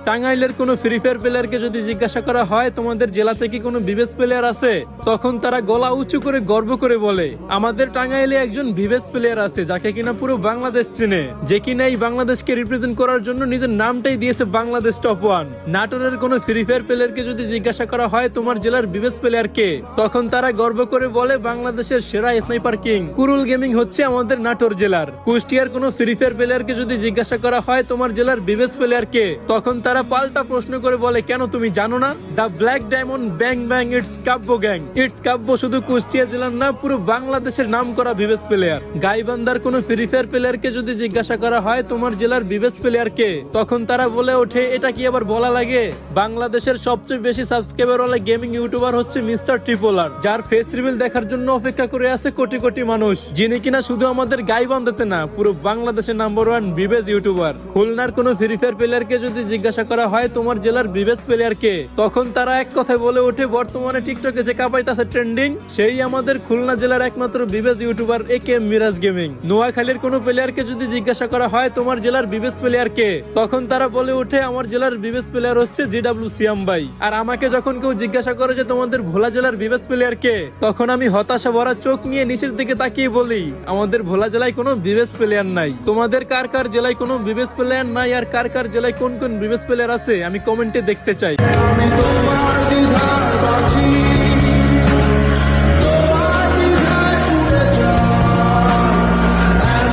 টাঙ্গাইলের কোনো free fire প্লেয়ারকে যদি জিজ্ঞাসা করা হয় তোমাদের জেলাতে কি কোনো বিবেস প্লেয়ার আছে, তখন তারা গলা উঁচু করে গর্ব করে বলে আমাদের টাঙ্গাইলে একজন বিবেস প্লেয়ার আছে যাকে কিনা পুরো বাংলাদেশ চিনে, যে কিনা এই বাংলাদেশকে রিপ্রেজেন্ট করার জন্য নিজের নামটাই দিয়েছে বাংলাদেশ টপ 1। নাটোরের কোনো ফ্রি ফায়ার প্লেয়ারকে যদি জিজ্ঞাসা করা হয় তোমার জেলার বিবেস প্লেয়ার কে, তখন তারা গর্ব করে বলে বাংলাদেশের সেরা স্নাইপার কিং কুরুল গেমিং হচ্ছে আমাদের নাটোর জেলার। কুষ্টিয়ার কোনো ফ্রি ফায়ার প্লেয়ারকে যদি জিজ্ঞাসা করা হয় তোমার জেলার বিবেস প্লেয়ার কে, তখন তারা পাল্টা প্রশ্ন করে বলে কেন তুমি জানো না, the black diamond bang bang it's Kabya gang. It's Kabya শুধু কুষ্টিয়া জেলার না, পুরো বাংলাদেশের নাম করা বিবেস প্লেয়ার। গাইবান্ধার কোনো ফ্রি ফায়ার প্লেয়ারকে যদি জিজ্ঞাসা করা হয় তোমার জেলার বিবেস প্লেয়ার কে, তখন তারা বলে ওঠে এটা কি আবার বলা লাগে, বাংলাদেশের সবচেয়ে বেশি সাবস্ক্রাইবার ওয়ালা গেমিং ইউটিউবার হচ্ছে মিস্টার ট্রিপলার, যার ফেস রিভিল দেখার জন্য অপেক্ষা করে আছে কোটি কোটি মানুষ, যিনি কিনা শুধু আমাদের গাইবান্ধাতে না পুরো বাংলাদেশের নাম্বার 1 বিবেস ইউটিউবার। খুলনার কোনো ফ্রি ফায়ার প্লেয়ারকে যদি জিজ্ঞাসা করা হয় তোমার জেলার বিবেস প্লেয়ার কে, তখন তারা এক কথায় বলে ওঠে বর্তমানে টিকটকে যে কাঁপাইতাছে ট্রেন্ডিং সেই আমাদের খুলনা জেলার একমাত্র বিবেস ইউটিউবার একে মিরাজ গেমিং। নোয়াখালীর কোনো প্লেয়ারকে যদি জিজ্ঞাসা করা হয় তোমার জেলার বিবেস প্লেয়ার কে, তখন তারা বলে ওঠে আমার জেলার বিবেস প্লেয়ার হচ্ছে জিডব্লিউ সিয়াম ভাই। আর আমাকে যখন কেউ জিজ্ঞাসা করে যে তোমাদের ভোলা জেলার বিবেস প্লেয়ার কে, তখন আমি হতাশা ভরা চোখ নিয়ে নিচের দিকে তাকিয়ে বলি আমাদের ভোলা জেলায় কোনো বিবেস প্লেয়ার নাই। তোমাদের কার কার জেলায় কোনো বিবেস প্লেয়ার নাই আর কার কার জেলায় কোন কোন বিবেস প্লেয়ার আছে আমি কমেন্টে দেখতে চাই।